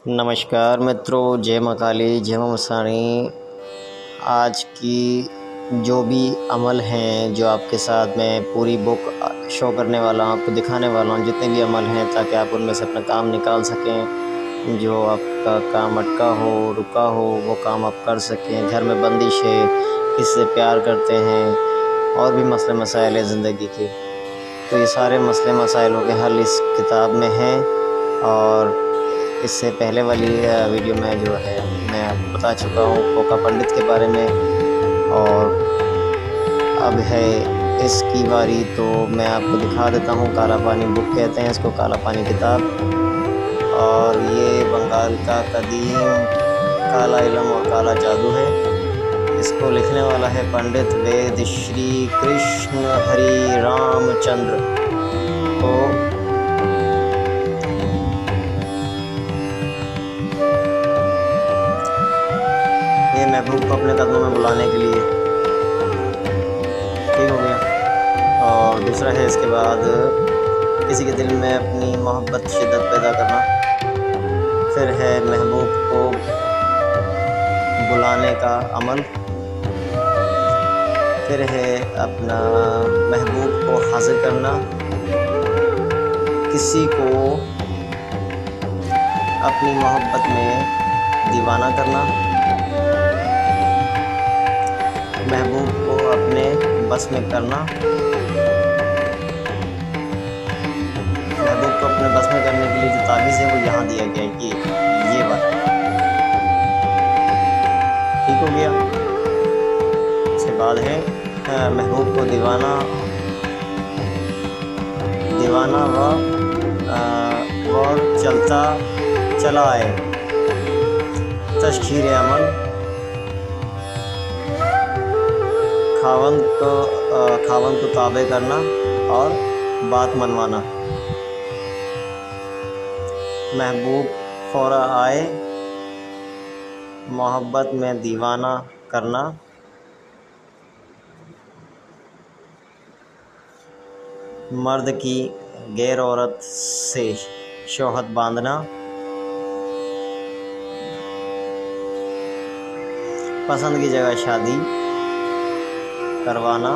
नमस्कार मित्रों, जय माँ काली, जय माँ मसाणी। आज की जो भी अमल हैं जो आपके साथ मैं पूरी बुक शो करने वाला हूँ, आपको दिखाने वाला हूँ जितने भी अमल हैं, ताकि आप उनमें से अपना काम निकाल सकें। जो आपका काम अटका हो, रुका हो, वो काम आप कर सकें। घर में बंदिश है, किसी से प्यार करते हैं, और भी मसले मसाइल हैं ज़िंदगी के, तो ये सारे मसले मसाइलों के हल इस किताब में हैं। और इससे पहले वाली वीडियो में जो है मैं आपको बता चुका हूँ कोका पंडित के बारे में, और अब है इसकी बारी, तो मैं आपको दिखा देता हूँ। काला पानी बुक कहते हैं इसको, काला पानी किताब। और ये बंगाल का कदीम काला इल्म और काला जादू है। इसको लिखने वाला है पंडित वेद श्री कृष्ण हरि रामचंद्र। तो ये महबूब को अपने कदमों में बुलाने के लिए, ठीक हो गया। और दूसरा है इसके बाद किसी के दिल में अपनी मोहब्बत शिद्दत पैदा करना। फिर है महबूब को बुलाने का अमल। फिर है अपना महबूब को हाजिर करना। किसी को अपनी मोहब्बत में दीवाना करना। महबूब को अपने बस में करना। महबूब को अपने बस में करने के लिए जो तावीज़ है वो यहाँ दिया गया है, ये वाला, ठीक हो गया। इसके बाद है महबूब को दीवाना व चलता चला आए। तशखीर अमल, खावंद को ताबे करना और बात मनवाना। महबूब फौरा आए, मोहब्बत में दीवाना करना। मर्द की गैर औरत से शौहत बांधना। पसंद की जगह शादी करवाना।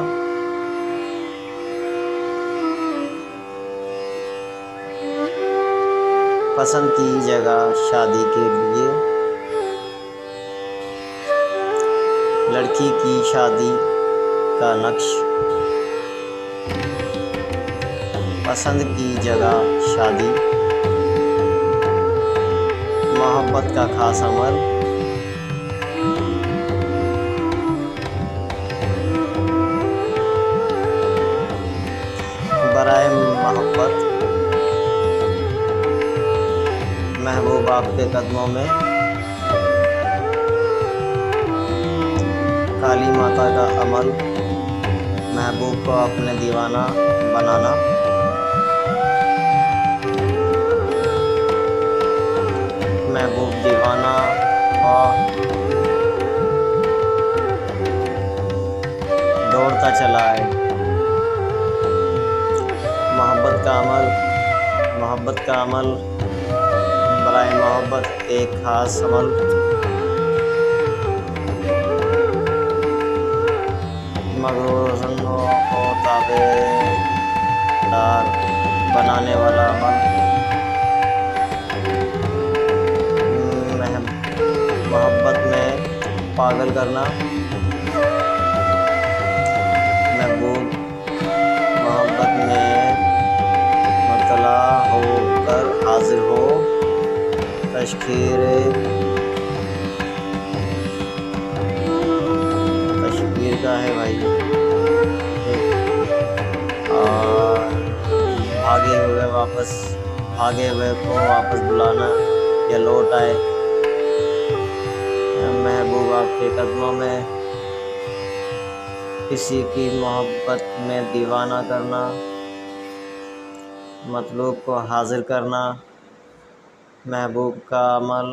पसंद की जगह शादी के लिए लड़की की शादी का नक्श। पसंद की जगह शादी, मोहब्बत का खास अमल। बराए मोहब्बत महबूब आपके कदमों में काली माता का अमल। महबूब को अपने दीवाना बनाना। महबूब दीवाना और दौड़ता चला है। मोहब्बत का अमल बराए मोहब्बत एक खास अमल। मगरूरों को ताबेदार बनाने वाला अमल। मोहब्बत में पागल करना। महबूब मोहब्बत में मुब्तला होकर हाजिर हो। तशखीर का है भाई। और भागे हुए को वापस बुलाना या लौट आए। महबूब आपके कदमों में किसी की मोहब्बत में दीवाना करना। मतलूब को हाजिर करना। महबूब का अमल,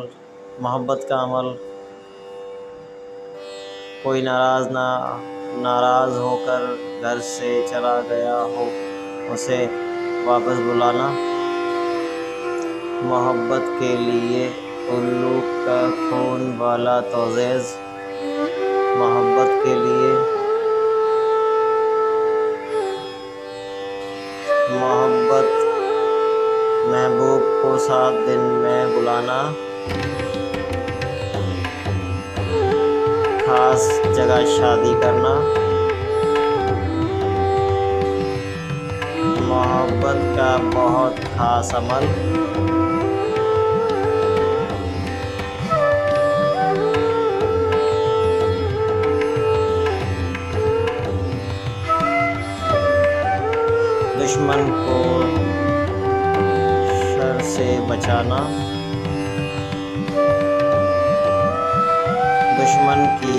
मोहब्बत का अमल। कोई नाराज़ होकर घर से चला गया हो, उसे वापस बुलाना। मोहब्बत के लिए उल्लू का खून वाला तोज़ेज़ मोहब्बत के लिए, मोहब्बत महबूब को 7 दिन में बुलाना, खास जगह शादी करना, मोहब्बत का बहुत खास अमल, दुश्मन को शर से बचाना, दुश्मन की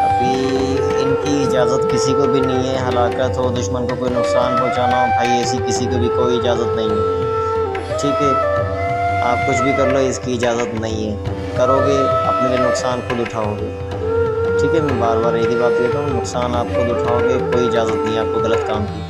अभी इनकी इजाज़त किसी को भी नहीं है, हलाकत हो, दुश्मन को कोई नुकसान पहुंचाना हो, भाई ऐसी किसी को भी कोई इजाज़त नहीं है। ठीक है, आप कुछ भी कर लो, इसकी इजाज़त नहीं है। करोगे अपने लिए नुकसान खुद उठाओगे। ठीक है, मैं बार बार एक ही बात कहता हूँ, नुकसान आप खुद उठाओगे, कोई इजाज़त नहीं है आपको गलत काम की।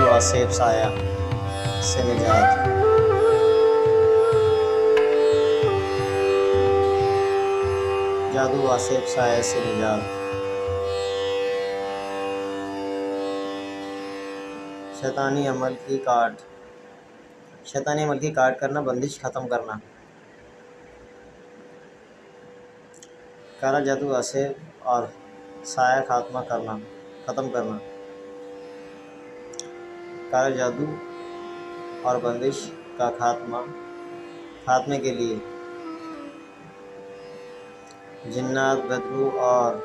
आसेफ साया से निजात। जादू आसेफ साया से निजात। शैतानी अमल की काट, शैतानी अमल की काट करना, बंदिश ख़त्म करना। काला जादू आसेफ और साया खात्मा करना, ख़त्म करना। काला जादू और बंदिश का खात्मे के लिए जिन्नात, बदबू और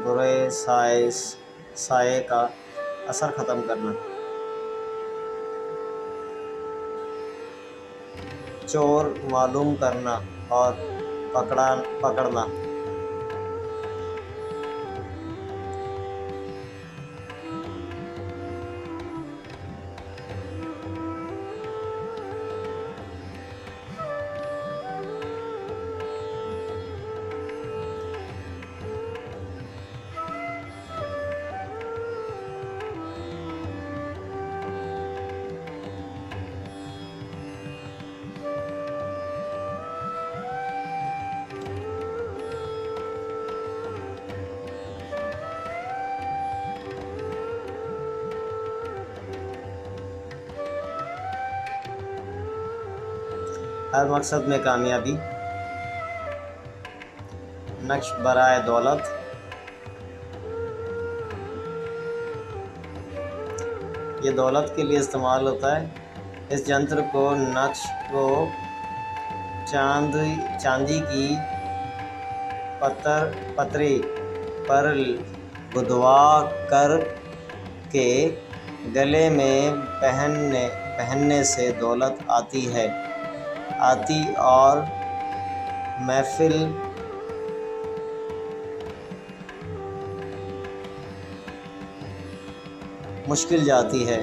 बुरे साये का असर ख़त्म करना। चोर मालूम करना और पकड़ना। हर मकसद में कामयाबी। नक्श बराए दौलत। ये दौलत के लिए इस्तेमाल होता है। इस यंत्र को नक्श को चांदी की पतरी पर गुदवा कर के गले में पहनने से दौलत आती और महफिल मुश्किल जाती है।